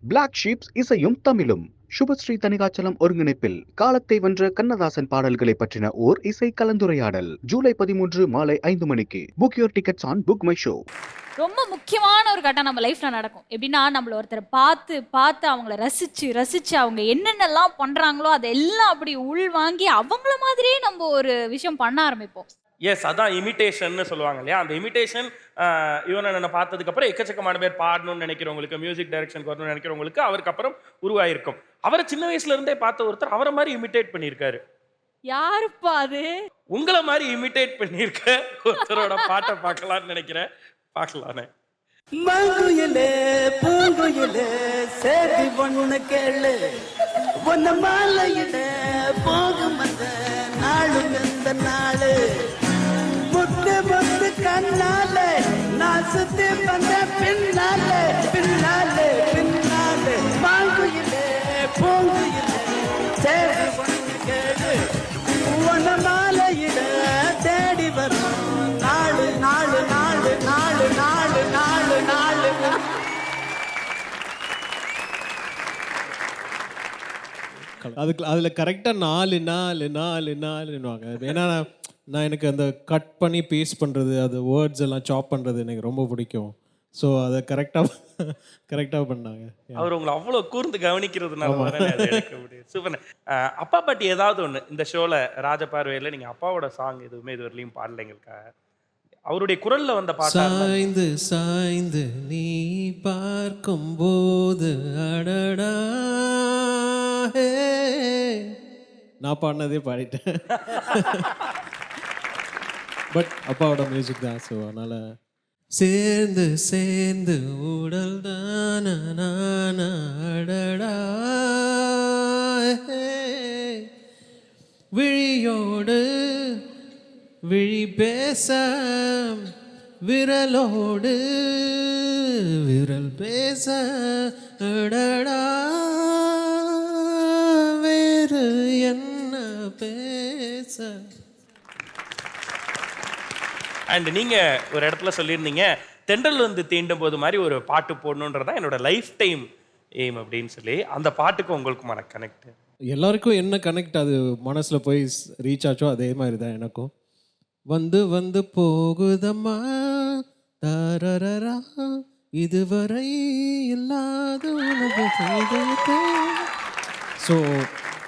Black ships இசையும் தமிழும் சுபஸ்ரீ தனிகாச்சலம் ஒருங்கிணைப்பில் காலத்தை வென்ற கண்ணதாசன் பாடல்களை பற்றின ஓர் இசை கலந்துரையாடல் ஜூலை 13 மாலை 5 மணிக்கு. Book your tickets on book my show. ரொம்ப முக்கியமான ஒரு கட்டம் நம்ம லைஃப்ல நடக்கும். எப்படின்னா, நம்மள ஒருத்தரை பார்த்து பார்த்து அவங்கள ரசிச்சு ரசிச்சு அவங்க என்னென்னலாம் பண்றாங்களோ அதெல்லாம் அப்படி உள் வாங்கி அவங்கள மாதிரியே நம்ம ஒரு விஷயம் பண்ண ஆரம்பிப்போம். எஸ், அதான் இமிட்டேஷன்னு சொல்லுவாங்க இல்லையா? அந்த இமிட்டேஷன் இவனை நான் பார்த்ததுக்கப்புறம் எக்கச்சக்கமான பேர் பாடணும்னு நினைக்கிறவங்களுக்கு, மியூசிக் டைரக்ஷனுக்கு வரணும்னு நினைக்கிறவங்களுக்கு அவருக்கு அப்புறம் உருவாயிருக்கும். அவரை சின்ன வயசுல இருந்தே பார்த்த ஒருத்தர் அவரை மாதிரி இமிட்டேட் பண்ணியிருக்காரு. யாருப்பா அது? உங்களை மாதிரி இமிட்டேட் பண்ணியிருக்க ஒருத்தரோட பாட்டை பார்க்கலாம்னு நினைக்கிறேன். பார்க்கலானே. மங்குயிலே பூங்குயிலே சேதி பொண்ணு கேளு, உன்ன மாலையிட போகும் அந்த நாளும் இந்த நாளு, முத்து முத்து கண்ணாலே நான் சுத்தி வந்த பின்னாலே பின்னாலே பின்னாலே. மங்குயிலே பூங்குயிலே சேதி பொண்ணு கேளு, உன்ன மாலையிட தேடி வரும் நாளு நாளு நாளு நாளு நாளு நாளு நாளு. அதுக்கு அதில் கரெக்டாக 4 4 4 4ன்னுவாங்க. ஏன்னா நான் எனக்கு அந்த கட் பண்ணி பேஸ்ட் பண்ணுறது, அது வேர்ட்ஸ் எல்லாம் சாப் பண்ணுறது எனக்கு ரொம்ப பிடிக்கும். ஸோ அதை கரெக்டாக பண்ணாங்க. அவர் உங்களை அவ்வளோ கூர்ந்து கவனிக்கிறதுனால சூப்பர். அப்பா பாட்டி ஏதாவது ஒன்று இந்த ஷோவில் ராஜபார்வையில் நீங்கள் அப்பாவோட சாங் எதுவுமே இது வரலையும் பாடலைங்களுக்காக அவருடைய குரல்ல வந்த பாட்டு சாய்ந்து சாய்ந்து நீ பார்க்கும் போது அடடா, நான் பாடினதே பாடிட்டேன். பட் அப்பாவோட மியூசிக் தான். ஸோ அதனால் சேர்ந்து சேர்ந்து உடல் தான அடடா, விழியோடு விழி பேச விரலோடு விரல் பேச அடடா, வேறு என்ன பேச. அண்ட் நீங்கள் ஒரு இடத்துல சொல்லியிருந்தீங்க தென்றல் வந்து தீண்டும் போது மாதிரி ஒரு பாட்டு போடணுன்றதான் என்னோட லைஃப் டைம் எய்ம் அப்படின்னு சொல்லி. அந்த பாட்டுக்கு உங்களுக்குமான கனெக்ட் எல்லாருக்கும் என்ன கனெக்ட் அது மனசில் போய் ரீச் ஆச்சோ அதே மாதிரி தான் எனக்கும். வந்து வந்து போகுதம்மா தரரரா, இதுவரை இல்லாத உனது செய்தே. So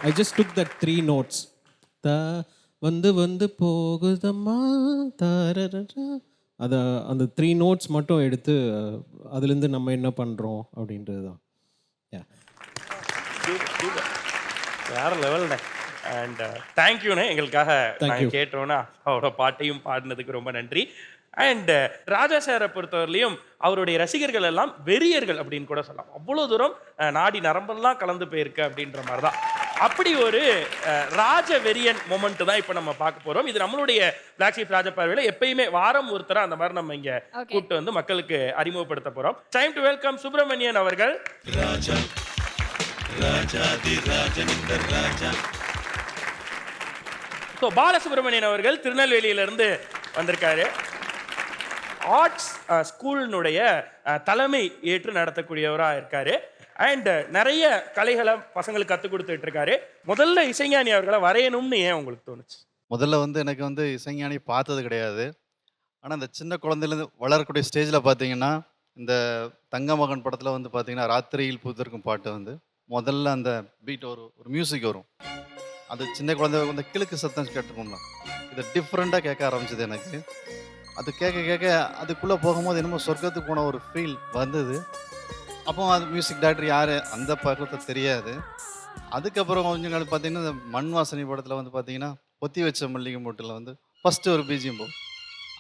I just took that 3 notes. வந்து வந்து போகுதம்மா தரரரா, அதை அந்த 3 notes மட்டும் எடுத்து அதுலேருந்து நம்ம என்ன பண்ணுறோம் அப்படின்றது தான். வேற லெவல்ண்ணே. அண்ட் தேங்க்யூண்ணே, எங்களுக்காக நாங்கள் கேட்டோன்னா அவரோட பாட்டையும் பாடினதுக்கு ரொம்ப நன்றி. அண்ட் ராஜா சாரை பொறுத்தவரையிலையும் அவருடைய ரசிகர்கள் எல்லாம் வெறியர்கள் அப்படின்னு கூட சொல்லலாம். அவ்வளோ தூரம் நாடி நரம்பெல்லாம் கலந்து போயிருக்கு அப்படின்ற மாதிரி தான். அப்படி ஒரு ராஜ வெறியன் மொமெண்ட் தான் இப்போ நம்ம பார்க்க போகிறோம். இது நம்மளுடைய பிளாக் ஷீப் ராஜபார்வையில் எப்பயுமே வாரம் ஒருத்தர அந்த மாதிரி நம்ம இங்கே கூப்பிட்டு வந்து மக்களுக்கு அறிமுகப்படுத்த போகிறோம். டைம் டு வெல்கம் சுப்பிரமணியன் அவர்கள். ராஜா ராஜாதி ராஜனிந்தர் ராஜா. ஸோ பாலசுப்ரமணியன் அவர்கள் திருநெல்வேலியிலிருந்து வந்திருக்காரு. ஆர்ட்ஸ் ஸ்கூலினுடைய தலைமை ஏற்று நடத்தக்கூடியவராக இருக்காரு. அண்ட் நிறைய கலைகளை பசங்களுக்கு கற்றுக் கொடுத்துட்டு இருக்காரு. முதல்ல இசைஞானி அவர்களை வரையணும்னு ஏன் உங்களுக்கு தோணுச்சு? முதல்ல எனக்கு இசைஞானி பார்த்தது கிடையாது. ஆனால் இந்த சின்ன குழந்தையிலேருந்து வளரக்கூடிய ஸ்டேஜில் பார்த்தீங்கன்னா, இந்த தங்க மகன் படத்தில் பார்த்தீங்கன்னா ராத்திரியில் பூத்திருக்கும் பாட்டு முதல்ல அந்த பீட் ஒரு மியூசிக் வரும். அது சின்ன குழந்தை கிழக்கு சத்தம் கேட்டுக்கோங்களா, இது டிஃப்ரெண்ட்டாக கேட்க ஆரம்பிச்சது எனக்கு. அது கேட்க கேட்க அதுக்குள்ளே போகும்போது என்னமோ சொர்க்கத்துக்கு போன ஒரு ஃபீல் வந்தது. அப்போ அது மியூசிக் டைரக்டர் யார் அந்த பக்கத்தை தெரியாது. அதுக்கப்புறம் கொஞ்சம் நாள் பார்த்தீங்கன்னா இந்த மண் வாசனை படத்தில் பார்த்தீங்கன்னா பொத்தி வச்ச மல்லிகை மூட்டில் ஃபஸ்ட்டு ஒரு பிஜிஎம் போகும்.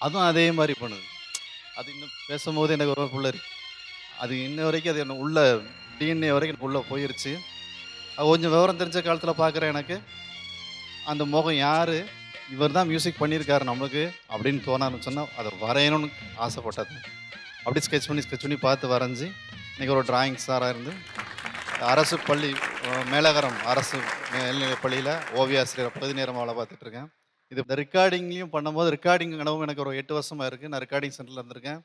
அதுவும் அதே மாதிரி பண்ணுது. அது இன்னும் பேசும்போது எனக்கு ரொம்ப புள்ளரி. அது இன்ன வரைக்கும் அது என்ன உள்ள டிஎன்ஏ வரைக்கும் எனக்கு உள்ளே போயிருச்சு. அது கொஞ்சம் விவரம் தெரிஞ்ச காலத்தில் பார்க்குறேன். எனக்கு அந்த முகம் யார், இவர் தான் மியூசிக் பண்ணியிருக்காரு நம்மளுக்கு அப்படின்னு தோண ஆரம்பிச்சோன்னா அதை வரையணும்னு ஆசைப்பட்டது. அப்படி ஸ்கெட்ச் பண்ணி பார்த்து வரைஞ்சி இன்றைக்கி ஒரு டிராயிங் சாராக இருந்து அரசு பள்ளி மேலகரம் அரசு மேல்நிலைப் பள்ளியில் ஓவியாசிரியர் பகுதி நேரம் வேலை பார்த்துட்ருக்கேன். இது இந்த ரெக்கார்டிங்லேயும் பண்ணும்போது ரெக்கார்டிங் கனவும் எனக்கு ஒரு 8 வருஷமாக இருக்குது. நான் ரெக்கார்டிங் சென்டரில் இருந்திருக்கேன்.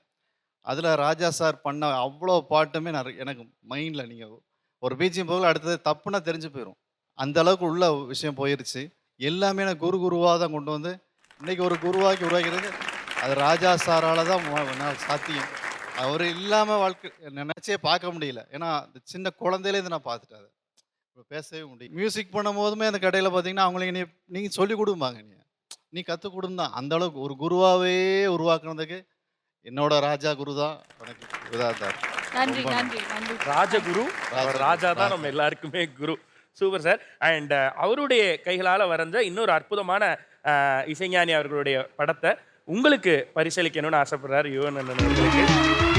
அதில் ராஜா சார் பண்ண அவ்வளோ பாட்டுமே எனக்கு மைண்டில் நீங்கள் ஒரு பிஜிஎம் போகல அடுத்தது தப்புன்னா தெரிஞ்சு போயிடும். அந்த அளவுக்கு உள்ள விஷயம் போயிருச்சு. எல்லாமே எனக்கு குருவாக தான் கொண்டு வந்து இன்னைக்கு ஒரு குருவாக்கி உருவாக்கிறது அது ராஜா சாரால் தான் சாத்தியம். அவர் இல்லாமல் வாழ்க்கை நினச்சே பார்க்க முடியல. ஏன்னா அந்த சின்ன குழந்தையிலேருந்து நான் பார்த்துட்டேன் அதை. இப்போ பேசவே முடியும். மியூசிக் பண்ணும் போதுமே அந்த கடையில் பார்த்தீங்கன்னா அவங்களுக்கு நீங்கள் சொல்லிக் கொடுப்பாங்க, நீ கற்றுக் கொடுந்தா அந்த அளவுக்கு ஒரு குருவாகவே உருவாக்குனதுக்கு என்னோட ராஜா குரு தான் எனக்கு உதாரணம். நன்றி நன்றி நன்றி. ராஜகுரு, அவர் ராஜா தான் நம்ம எல்லாருக்குமே குரு. Super sir. அண்ட் அவருடைய கைகளால் வரைஞ்ச இன்னொரு அற்புதமான இசைஞானி அவர்களுடைய படத்தை உங்களுக்கு பரிசளிக்கணும்னு ஆசைப்படுறாரு யுவன் அண்ணன் அவர்களுக்கு.